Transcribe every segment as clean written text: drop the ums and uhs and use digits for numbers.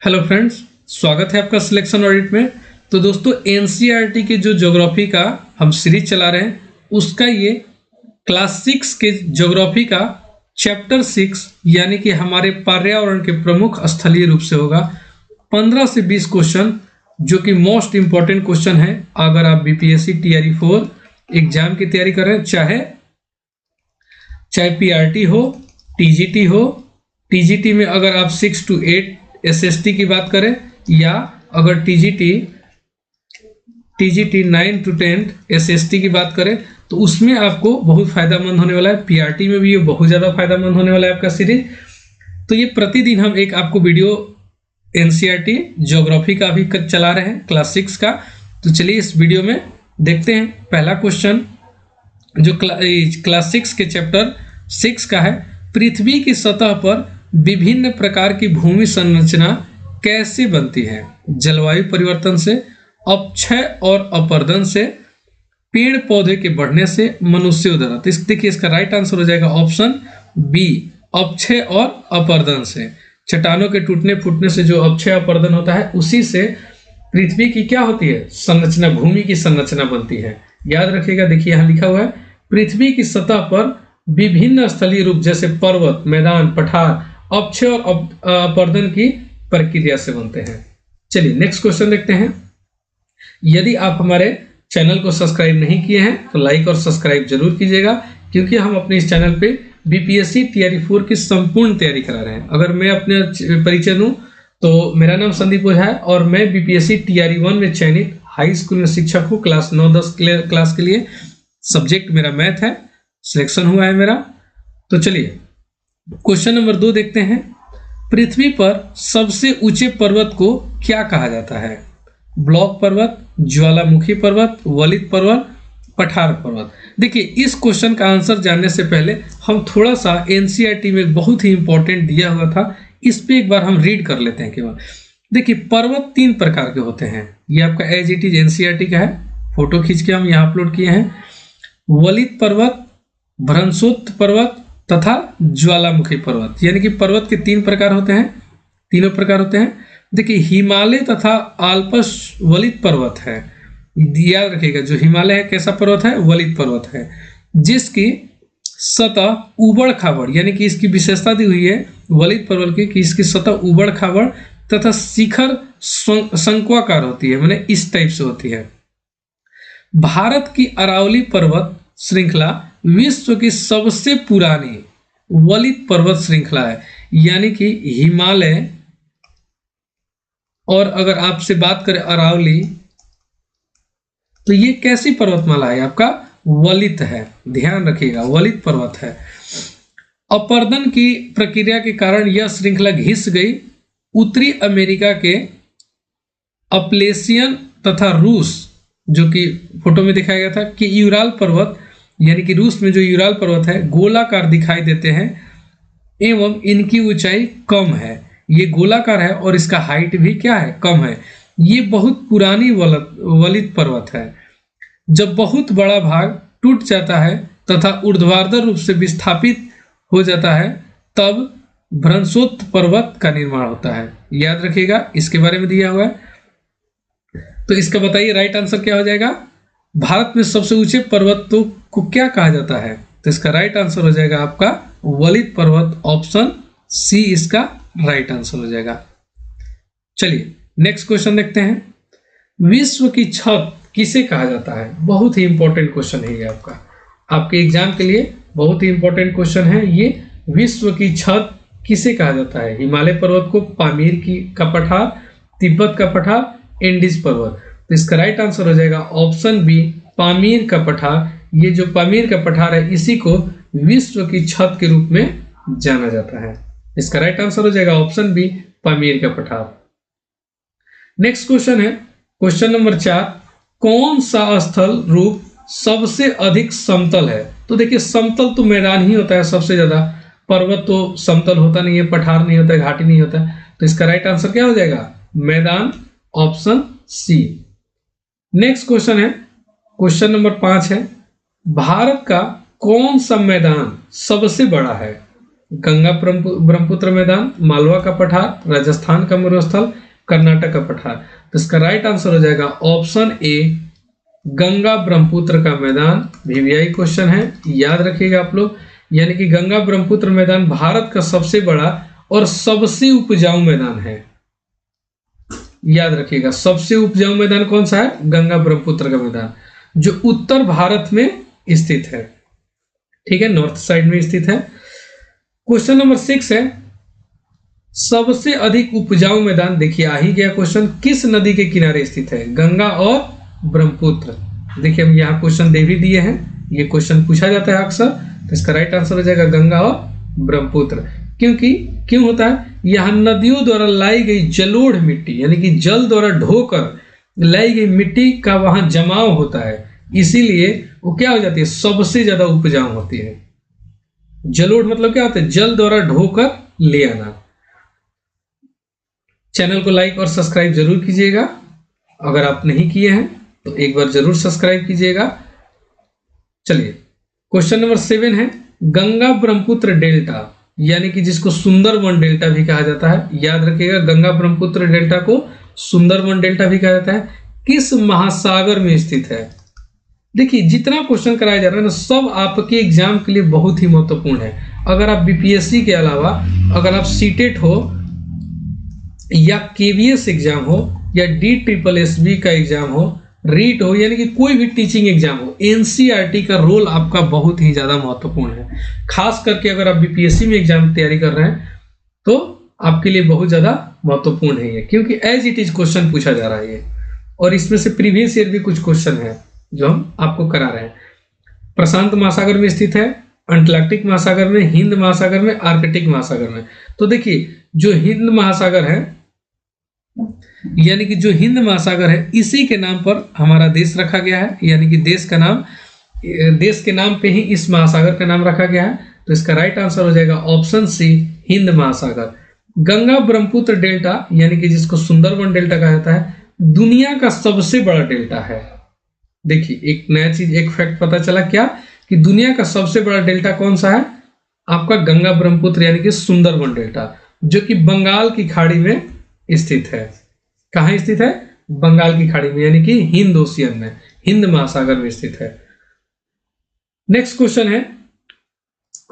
Hello friends, स्वागत है आपका सिलेक्शन ऑडिट में। तो दोस्तों, एनसीईआरटी के जो ज्योग्राफी का हम सीरीज चला रहे हैं उसका ये क्लास 6 के ज्योग्राफी का चैप्टर 6 यानी कि हमारे पर्यावरण के प्रमुख स्थलीय रूप से होगा। 15 से 20 क्वेश्चन जो कि मोस्ट इंपॉर्टेंट क्वेश्चन है अगर आप बीपीएससी टीआरई 4 एग्जाम की तैयारी कर रहे हैं, चाहे पीआरटी हो, टीजीटी हो। टीजीटी में अगर आप 6 to 8 एसएसटी की बात करें या अगर टीजीटी 9 to 10 एसएसटी की बात करें तो उसमें आपको बहुत फायदामंद होने वाला है। पीआरटी में भी ये बहुत ज़्यादा फायदामंद होने वाला है आपका सीरीज। तो ये प्रतिदिन हम एक आपको वीडियो एनसीईआरटी ज्योग्राफी का भी चला रहे हैं क्लास 6 का। तो चलिए इस वीडियो में देखते हैं। पहला क्वेश्चन जो क्लास 6 के चैप्टर 6 का है, पृथ्वी की सतह पर विभिन्न प्रकार की भूमि संरचना कैसे बनती है? जलवायु परिवर्तन से, अपक्षय और अपर्दन से, पेड़ पौधे के बढ़ने से, मनुष्यों द्वारा। तो देखिए इसका राइट आंसर हो जाएगा ऑप्शन बी, अपक्षय और अपर्दन से। चट्टानों के टूटने फूटने से जो अपक्षय अपर्दन होता है उसी से पृथ्वी की क्या होती है? संरचना, भूमि की संरचना बनती है। याद रखिएगा, देखिए यहाँ लिखा हुआ है पृथ्वी की सतह पर विभिन्न स्थलीय रूप जैसे पर्वत, मैदान, पठार अपक्षय और अपर्दन की प्रक्रिया से बनते हैं। चलिए नेक्स्ट क्वेश्चन देखते हैं। यदि आप हमारे चैनल को सब्सक्राइब नहीं किए हैं तो लाइक और सब्सक्राइब जरूर कीजिएगा, क्योंकि हम अपने इस चैनल पे बीपीएससी टीआरई 4 की संपूर्ण तैयारी करा रहे हैं। अगर मैं अपने परिचय दूं तो मेरा नाम संदीप ओझा है और मैं बीपीएससी टीआरई 1 में चयनित हाई स्कूल में शिक्षक हूँ। क्लास 9-10 क्लास के लिए सब्जेक्ट मेरा मैथ है, सिलेक्शन हुआ है मेरा। तो चलिए क्वेश्चन नंबर 2 देखते हैं। पृथ्वी पर सबसे ऊंचे पर्वत को क्या कहा जाता है? ब्लॉक पर्वत, ज्वालामुखी पर्वत, वलित पर्वत, पठार पर्वत। देखिए इस क्वेश्चन का आंसर जानने से पहले हम थोड़ा सा एनसीईआरटी में बहुत ही इंपॉर्टेंट दिया हुआ था, इस पे एक बार हम रीड कर लेते हैं केवल। देखिए पर्वत 3 प्रकार के होते हैं। ये आपका एज इट इज एनसीईआरटी का है, फोटो खींच के हम यहाँ अपलोड किए हैं। वलित पर्वत, भ्रंशोत्त पर्वत तथा ज्वालामुखी पर्वत, यानी कि पर्वत के 3 प्रकार होते हैं, तीनों प्रकार होते हैं। देखिए हिमालय तथा आल्पस वलित पर्वत है। याद रखिएगा, जो हिमालय है कैसा पर्वत है? वलित पर्वत है, जिसकी सतह उबड़ खाबड़, यानी कि इसकी विशेषता दी हुई है वलित पर्वत की कि इसकी सतह उबड़ खाबड़ तथा शिखर शंक्वाकार होती है, माने इस टाइप से होती है। भारत की अरावली पर्वत श्रृंखला विश्व की सबसे पुरानी वलित पर्वत श्रृंखला है, यानी कि हिमालय। और अगर आपसे बात करें अरावली, तो ये कैसी पर्वतमाला है? आपका वलित है, ध्यान रखिएगा, वलित पर्वत है। अपर्दन की प्रक्रिया के कारण यह श्रृंखला घिस गई। उत्तरी अमेरिका के अपलेशियन तथा रूस, जो कि फोटो में दिखाया गया था कि यूराल पर्वत, यानी कि रूस में जो यूराल पर्वत है गोलाकार दिखाई देते हैं एवं इनकी ऊंचाई कम है। ये गोलाकार है और इसका हाइट भी क्या है? कम है। ये बहुत पुरानी वलित पर्वत है। जब बहुत बड़ा भाग टूट जाता है तथा ऊर्ध्वाधर रूप से विस्थापित हो जाता है तब भ्रंशोत्त पर्वत का निर्माण होता है। याद रखिएगा, इसके बारे में दिया हुआ है। तो इसका बताइए राइट आंसर क्या हो जाएगा? भारत में सबसे ऊंचे पर्वतों को क्या कहा जाता है? तो इसका राइट आंसर हो जाएगा आपका वलित पर्वत, ऑप्शन सी इसका राइट आंसर हो जाएगा। चलिए नेक्स्ट क्वेश्चन देखते हैं। विश्व की छत किसे कहा जाता है? बहुत ही इंपॉर्टेंट क्वेश्चन है ये आपके एग्जाम के लिए बहुत ही इंपॉर्टेंट क्वेश्चन है ये। विश्व की छत किसे कहा जाता है? हिमालय पर्वत को पामीर का पठार, तिब्बत का पठार, एंडीज पर्वत। तो इसका राइट आंसर हो जाएगा ऑप्शन बी, पामीर का पठार। ये जो पामीर का पठार है इसी को विश्व की छत के रूप में जाना जाता है। इसका राइट आंसर हो जाएगा ऑप्शन बी, पामीर का पठार। नेक्स्ट क्वेश्चन है क्वेश्चन नंबर 4। कौन सा स्थल रूप सबसे अधिक समतल है? तो देखिए समतल तो मैदान ही होता है सबसे ज्यादा, पर्वत तो समतल होता नहीं है, पठार नहीं होता है, घाटी नहीं होता है। तो इसका राइट आंसर क्या हो जाएगा? मैदान, ऑप्शन सी। नेक्स्ट क्वेश्चन है क्वेश्चन नंबर 5 है। भारत का कौन सा मैदान सबसे बड़ा है? गंगा ब्रह्मपुत्र मैदान, मालवा का पठार, राजस्थान का मरुस्थल, कर्नाटक का पठार। तो इसका राइट आंसर हो जाएगा ऑप्शन ए, गंगा ब्रह्मपुत्र का मैदान। वीवीआई क्वेश्चन है, याद रखिएगा आप लोग। यानी कि गंगा ब्रह्मपुत्र मैदान भारत का सबसे बड़ा और सबसे उपजाऊ मैदान है। याद रखिएगा, सबसे उपजाऊ मैदान कौन सा है? गंगा ब्रह्मपुत्र का मैदान, जो उत्तर भारत में स्थित है। ठीक है, नॉर्थ साइड में स्थित है। क्वेश्चन नंबर 6 है, सबसे अधिक उपजाऊ मैदान, देखिए आ ही गया क्वेश्चन, किस नदी के किनारे स्थित है? गंगा और ब्रह्मपुत्र। देखिए हम यहाँ क्वेश्चन दे भी दिए हैं, ये क्वेश्चन पूछा जाता है अक्सर। तो इसका राइट आंसर हो जाएगा गंगा और ब्रह्मपुत्र। क्यों होता है? यहाँ नदियों द्वारा लाई गई जलोढ़ मिट्टी, यानी कि जल द्वारा ढोकर लाई गई मिट्टी का वहां जमाव होता है, इसीलिए वो क्या हो जाती है? सबसे ज्यादा उपजाऊ होती है। जलोढ़ मतलब क्या होता है? जल द्वारा ढोकर ले आना। चैनल को लाइक और सब्सक्राइब जरूर कीजिएगा, अगर आप नहीं किए हैं तो एक बार जरूर सब्सक्राइब कीजिएगा। चलिए क्वेश्चन नंबर 7 है, गंगा ब्रह्मपुत्र डेल्टा, यानी कि जिसको सुंदरवन डेल्टा भी कहा जाता है, याद रखिएगा गंगा ब्रह्मपुत्र डेल्टा को सुंदरवन डेल्टा भी कहा जाता है, किस महासागर में स्थित है? देखिए जितना क्वेश्चन कराया जा रहा है ना, सब आपके एग्जाम के लिए बहुत ही महत्वपूर्ण है। अगर आप बीपीएससी के अलावा अगर आप सीटेट हो या केवीएस एग्जाम हो या DSSB का एग्जाम हो, रीट हो, यानी कि कोई भी टीचिंग एग्जाम हो, एनसीईआरटी का रोल आपका बहुत ही ज्यादा महत्वपूर्ण है। खास करके अगर आप बीपीएससी में एग्जाम तैयारी कर रहे हैं तो आपके लिए बहुत ज्यादा महत्वपूर्ण है ये, क्योंकि एज इट इज क्वेश्चन पूछा जा रहा है ये, और इसमें से प्रीवियस ईयर भी कुछ क्वेश्चन है जो हम आपको करा रहे हैं। प्रशांत महासागर में स्थित है, अंटार्कटिक महासागर में, हिंद महासागर में, आर्कटिक महासागर में। तो देखिए जो हिंद महासागर है, यानी कि जो हिंद महासागर है, इसी के नाम पर हमारा देश रखा गया है, यानी कि देश के नाम पे ही इस महासागर का नाम रखा गया है। तो इसका राइट आंसर हो जाएगा ऑप्शन सी, हिंद महासागर। गंगा ब्रह्मपुत्र डेल्टा, यानी कि जिसको सुंदरवन डेल्टा कहा जाता है, दुनिया का सबसे बड़ा डेल्टा है। देखिए एक नया चीज, एक फैक्ट पता चला क्या, कि दुनिया का सबसे बड़ा डेल्टा कौन सा है? आपका गंगा ब्रह्मपुत्र, यानी कि सुंदरवन डेल्टा, जो कि बंगाल की खाड़ी में स्थित है। कहाँ स्थित है? बंगाल की खाड़ी में, यानी कि हिंद ओशियन में, हिंद महासागर में स्थित है। नेक्स्ट क्वेश्चन है,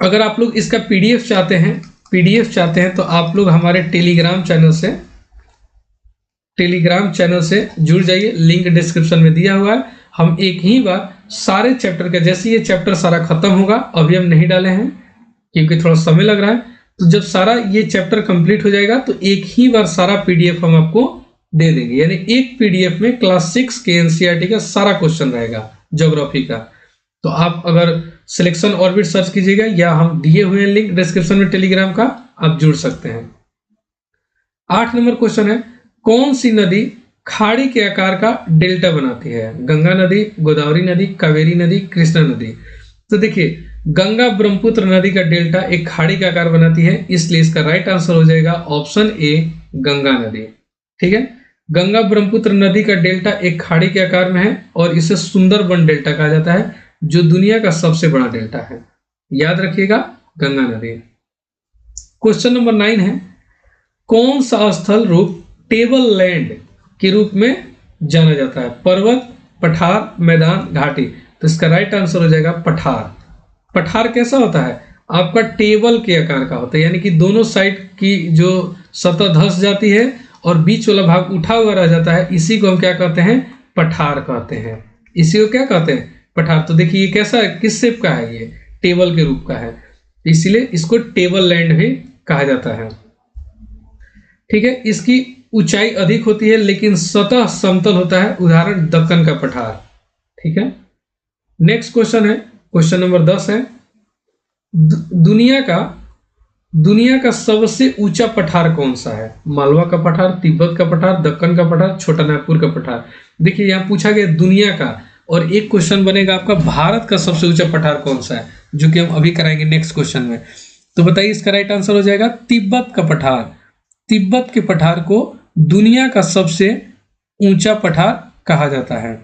अगर आप लोग इसका पीडीएफ चाहते हैं तो आप लोग हमारे टेलीग्राम चैनल से जुड़ जाइए, लिंक डिस्क्रिप्शन में दिया हुआ है। हम एक ही बार सारे चैप्टर का, जैसे ये चैप्टर सारा खत्म होगा, अभी हम नहीं डाले हैं क्योंकि थोड़ा समय लग रहा है, तो जब सारा ये चैप्टर कंप्लीट हो जाएगा तो एक ही बार सारा पीडीएफ हम आपको दे देंगे। यानी एक पीडीएफ में क्लास 6 के एनसीईआरटी का सारा क्वेश्चन रहेगा ज्योग्राफी का। तो आप अगर सिलेक्शन ऑर्बिट सर्च कीजिएगा या हम दिए हुए लिंक डिस्क्रिप्शन में टेलीग्राम का, आप जुड़ सकते हैं। 8 नंबर क्वेश्चन है, कौन सी नदी खाड़ी के आकार का डेल्टा बनाती है? गंगा नदी, गोदावरी नदी, कावेरी नदी, कृष्णा नदी। तो देखिए गंगा ब्रह्मपुत्र नदी का डेल्टा एक खाड़ी का आकार बनाती है, इसलिए इसका राइट आंसर हो जाएगा ऑप्शन ए, गंगा नदी। ठीक है, गंगा ब्रह्मपुत्र नदी का डेल्टा एक खाड़ी के आकार में है और इसे सुंदरवन डेल्टा कहा जाता है, जो दुनिया का सबसे बड़ा डेल्टा है। याद रखिएगा गंगा नदी। क्वेश्चन नंबर 9 है, कौन सा स्थल रूप टेबल लैंड के रूप में जाना जाता है? पर्वत, पठार, मैदान, घाटी। तो इसका राइट आंसर हो जाएगा पठार। पठार कैसा होता है? आपका टेबल के आकार का होता है, यानी कि दोनों साइड की जो सतह धंस जाती है और बीच वाला भाग उठा हुआ रह जाता है, इसी को हम क्या कहते हैं? पठार कहते हैं। इसी को क्या कहते हैं? पठार। तो देखिए ये कैसा है, किस शेप का है? ये टेबल के रूप का है, इसीलिए इसको टेबल लैंड भी कहा जाता है। ठीक है, इसकी ऊंचाई अधिक होती है लेकिन सतह समतल होता है, उदाहरण दक्कन का पठार। ठीक है, नेक्स्ट क्वेश्चन है, क्वेश्चन नंबर 10 है, दुनिया का सबसे ऊंचा पठार कौन सा है? मालवा का पठार, तिब्बत का पठार, दक्कन का पठार, छोटा नागपुर का पठार। देखिए यहाँ पूछा गया दुनिया का, और एक क्वेश्चन बनेगा आपका भारत का सबसे ऊंचा पठार कौन सा है, जो कि हम अभी कराएंगे नेक्स्ट क्वेश्चन में। तो बताइए इसका राइट आंसर हो जाएगा तिब्बत का पठार। तिब्बत के पठार को दुनिया का सबसे ऊंचा पठार कहा जाता है,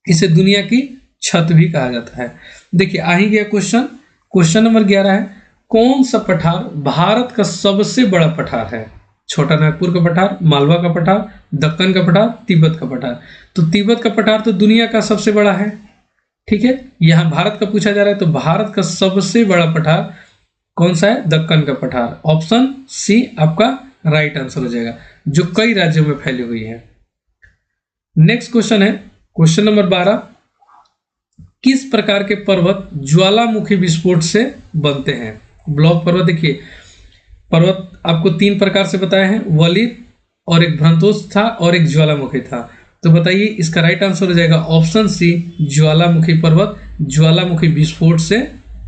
इसे दुनिया की छत भी कहा जाता है। देखिए आ ही गया क्वेश्चन। क्वेश्चन नंबर 11 है, कौन सा पठार भारत का सबसे बड़ा पठार है? छोटा नागपुर का पठार, मालवा का पठार, दक्कन का पठार, तिब्बत का पठार। तो तिब्बत का पठार तो दुनिया का सबसे बड़ा है, ठीक है। यहाँ भारत का पूछा जा रहा है, तो भारत का सबसे बड़ा पठार कौन सा है? दक्कन का पठार। ऑप्शन सी आपका राइट आंसर हो जाएगा, जो कई राज्यों में फैली हुई है। नेक्स्ट क्वेश्चन है क्वेश्चन नंबर 12। किस प्रकार के पर्वत ज्वालामुखी विस्फोट से बनते हैं? ब्लॉक पर्वत, देखिए पर्वत आपको 3 प्रकार से बताए हैं, वलित और एक भ्रंतोष था और एक ज्वालामुखी था। तो बताइए इसका राइट आंसर हो जाएगा ऑप्शन सी, ज्वालामुखी पर्वत ज्वालामुखी विस्फोट से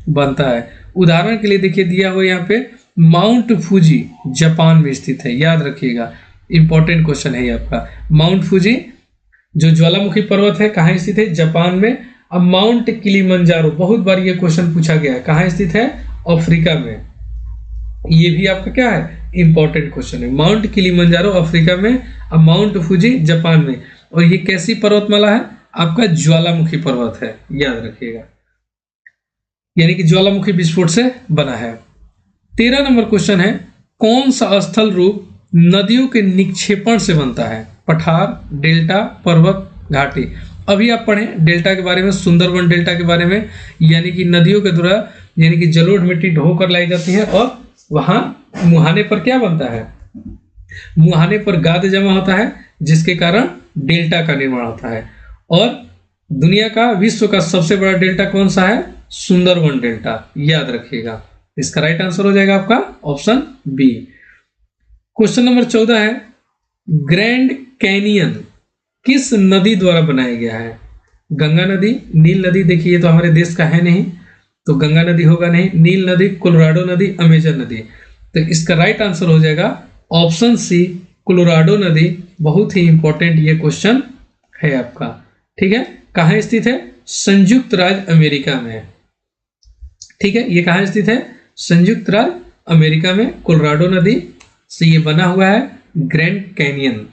बनता है। उदाहरण के लिए देखिए दिया हुआ यहाँ पे माउंट फूजी जापान में स्थित है, याद रखिएगा, इंपॉर्टेंट क्वेश्चन है ये आपका। माउंट फूजी जो ज्वालामुखी पर्वत है कहाँ स्थित है? जापान में। अब माउंट किलिमंजारो, बहुत बार ये क्वेश्चन पूछा गया है, कहाँ स्थित है? अफ्रीका में। ये भी आपका क्या है? इंपॉर्टेंट क्वेश्चन है। माउंट किलिमंजारो अफ्रीका में, अब माउंट फूजी जापान में। और ये कैसी पर्वतमाला है? आपका ज्वालामुखी पर्वत है, याद रखिएगा, यानी कि ज्वालामुखी विस्फोट से बना है। 13 नंबर क्वेश्चन है, कौन सा स्थल रूप नदियों के निक्षेपण से बनता है? पठार, डेल्टा, पर्वत, घाटी। अभी आप पढ़ें डेल्टा के बारे में, सुंदरबन डेल्टा के बारे में, यानी कि नदियों के द्वारा यानी कि जलोढ़ मिट्टी ढोकर लाई जाती है और वहां मुहाने पर क्या बनता है? मुहाने पर गाद जमा होता है, जिसके कारण डेल्टा का निर्माण होता है। और दुनिया का, विश्व का सबसे बड़ा डेल्टा कौन सा है? सुंदरबन डेल्टा, याद रखिएगा। इसका राइट आंसर हो जाएगा आपका ऑप्शन बी। क्वेश्चन नंबर 14 है, ग्रैंड कैनियन किस नदी द्वारा बनाया गया है? गंगा नदी, नील नदी, देखिए ये तो हमारे देश का है नहीं, तो गंगा नदी होगा नहीं, नील नदी, कोलोराडो नदी, अमेजन नदी। तो इसका राइट आंसर हो जाएगा ऑप्शन सी, कोलोराडो नदी। बहुत ही इंपॉर्टेंट ये क्वेश्चन है आपका, ठीक है। कहाँ स्थित है? संयुक्त राज्य अमेरिका में, ठीक है। ये कहाँ स्थित है? संयुक्त राज्य अमेरिका में, कोलोराडो नदी से ये बना हुआ है ग्रैंड कैनियन।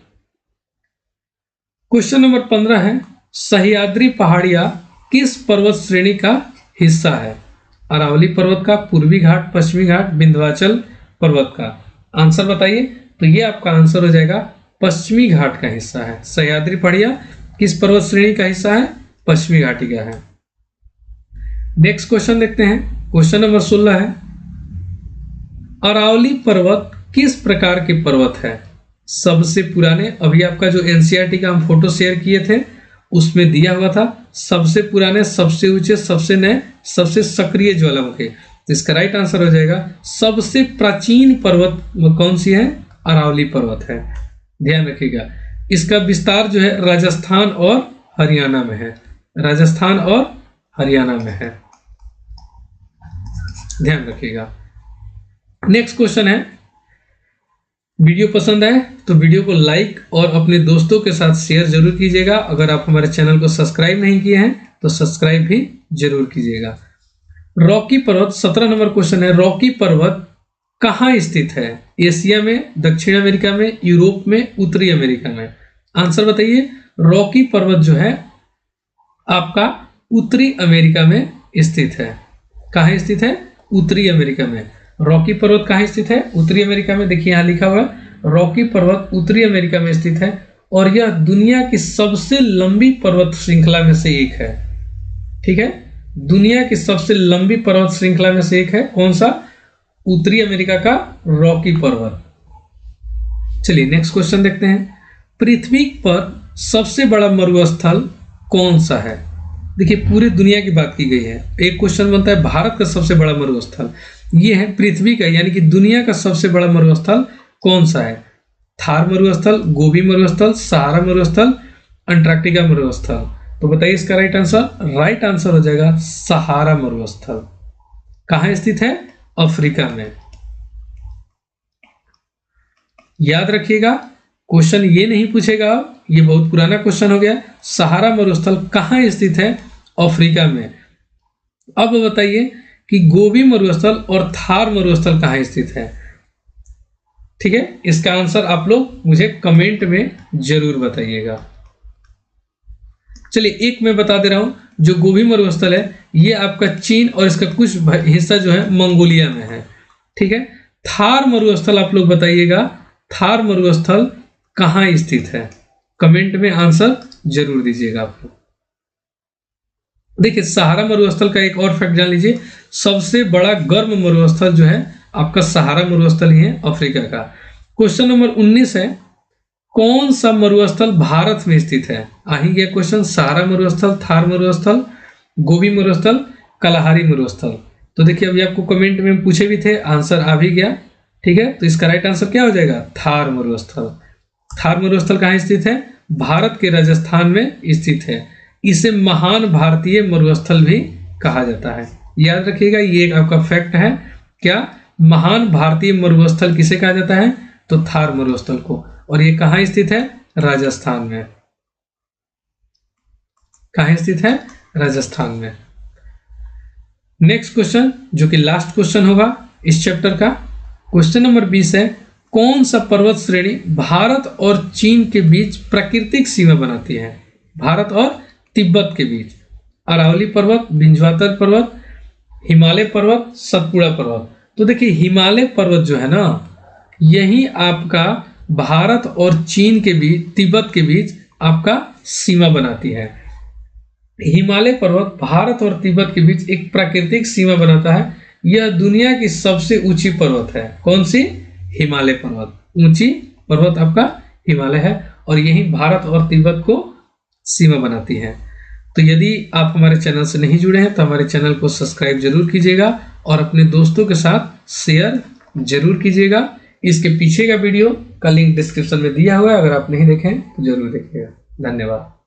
क्वेश्चन नंबर 15 है, सह्याद्री पहाड़ियां किस पर्वत श्रेणी का हिस्सा है? अरावली पर्वत का, पूर्वी घाट, पश्चिमी घाट, विंध्याचल पर्वत का। आंसर बताइए। तो ये आपका आंसर हो जाएगा पश्चिमी घाट का हिस्सा है। सह्याद्री पहाड़ियां किस पर्वत श्रेणी का हिस्सा है? पश्चिमी घाटी का है। नेक्स्ट क्वेश्चन देखते हैं, क्वेश्चन नंबर 16 है, अरावली पर्वत किस प्रकार के पर्वत है? सबसे पुराने, अभी आपका जो एनसीईआरटी का हम फोटो शेयर किए थे उसमें दिया हुआ था, सबसे पुराने, सबसे ऊंचे, सबसे नए, सबसे सक्रिय ज्वालामुखी। तो इसका राइट आंसर हो जाएगा सबसे प्राचीन पर्वत कौन सी है? अरावली पर्वत है, ध्यान रखिएगा। इसका विस्तार जो है राजस्थान और हरियाणा में है, राजस्थान और हरियाणा में है, ध्यान रखिएगा। नेक्स्ट क्वेश्चन है, वीडियो पसंद आए तो वीडियो को लाइक और अपने दोस्तों के साथ शेयर जरूर कीजिएगा। अगर आप हमारे चैनल को सब्सक्राइब नहीं किए हैं तो सब्सक्राइब भी जरूर कीजिएगा। रॉकी पर्वत, 17 नंबर क्वेश्चन है, रॉकी पर्वत कहाँ स्थित है? एशिया में, दक्षिण अमेरिका में, यूरोप में, उत्तरी अमेरिका में। आंसर बताइए। रॉकी पर्वत जो है आपका उत्तरी अमेरिका में स्थित है। कहाँ स्थित है? उत्तरी अमेरिका में। रॉकी पर्वत कहाँ स्थित है? उत्तरी अमेरिका में। देखिए यहाँ लिखा हुआ है रॉकी पर्वत उत्तरी अमेरिका में स्थित है और यह दुनिया की सबसे लंबी पर्वत श्रृंखला में से एक है, ठीक है। दुनिया की सबसे लंबी पर्वत श्रृंखला में से एक है, कौन सा? उत्तरी अमेरिका का रॉकी पर्वत। चलिए नेक्स्ट क्वेश्चन देखते हैं, पृथ्वी पर सबसे बड़ा मरुस्थल कौन सा है? देखिए पूरी दुनिया की बात की गई है, एक क्वेश्चन बनता है भारत का सबसे बड़ा मरुस्थल, ये है पृथ्वी का यानी कि दुनिया का सबसे बड़ा मरुस्थल कौन सा है? थार मरुस्थल, गोबी मरुस्थल, सहारा मरुस्थल, अंटार्कटिका मरुस्थल। तो बताइए इसका राइट आंसर। राइट आंसर हो जाएगा सहारा मरुस्थल। कहाँ स्थित है? अफ्रीका में। याद रखिएगा क्वेश्चन ये नहीं पूछेगा, ये बहुत पुराना क्वेश्चन हो गया। सहारा मरुस्थल कहाँ स्थित है? अफ्रीका में। अब बताइए कि गोबी मरुस्थल और थार मरुस्थल कहाँ स्थित है? ठीक है, इसका आंसर आप लोग मुझे कमेंट में जरूर बताइएगा। चलिए एक मैं बता दे रहा हूं, जो गोबी मरुस्थल है ये आपका चीन और इसका कुछ हिस्सा जो है मंगोलिया में है। ठीक है, थार मरुस्थल आप लोग बताइएगा, थार मरुस्थल कहाँ स्थित है? कमेंट में आंसर जरूर दीजिएगा आप लोग। देखिए सहारा मरुस्थल का एक और फैक्ट जान लीजिए, सबसे बड़ा गर्म मरुस्थल जो है आपका सहारा मरुस्थल ही है अफ्रीका का। क्वेश्चन नंबर 19 है, कौन सा मरुस्थल भारत में स्थित है? आ ही गया क्वेश्चन, सहारा मरुस्थल, थार मरुस्थल, गोबी मरुस्थल, कलाहारी मरुस्थल। तो देखिए अभी आपको कमेंट में पूछे भी थे, आंसर आ भी गया। ठीक है, तो इसका राइट आंसर क्या हो जाएगा? थार मरुस्थल। थार मरुस्थल कहाँ स्थित है? भारत के राजस्थान में स्थित है। इसे महान भारतीय मरुस्थल भी कहा जाता है। याद रखिएगा ये एक आपका फैक्ट है। क्या महान भारतीय मरुस्थल किसे कहा जाता है? तो थार मरुस्थल को। और ये कहाँ स्थित है? राजस्थान में। कहाँ स्थित है? राजस्थान में। नेक्स्ट क्वेश्चन जो कि लास्ट क्वेश्चन होगा इस चैप्टर का, क्वेश्चन नंबर 20 है, कौन सा पर्वत श्रेणी भारत और चीन के बीच प्राकृतिक सीमा बनाती है? भारत और तिब्बत के बीच। अरावली पर्वत, बिंजवातर पर्वत, हिमालय पर्वत, सतपुड़ा पर्वत। तो देखिए हिमालय पर्वत जो है ना, यही आपका भारत और चीन के बीच, तिब्बत के बीच आपका सीमा बनाती है। हिमालय पर्वत भारत और तिब्बत के बीच एक प्राकृतिक सीमा बनाता है। यह दुनिया की सबसे ऊंची पर्वत है। कौन सी? हिमालय पर्वत। ऊंची पर्वत आपका हिमालय है और यही भारत और तिब्बत को सीमा बनाती है। तो यदि आप हमारे चैनल से नहीं जुड़े हैं तो हमारे चैनल को सब्सक्राइब जरूर कीजिएगा और अपने दोस्तों के साथ शेयर जरूर कीजिएगा। इसके पीछे का वीडियो का लिंक डिस्क्रिप्शन में दिया हुआ है, अगर आप नहीं देखें तो जरूर देखिएगा। धन्यवाद।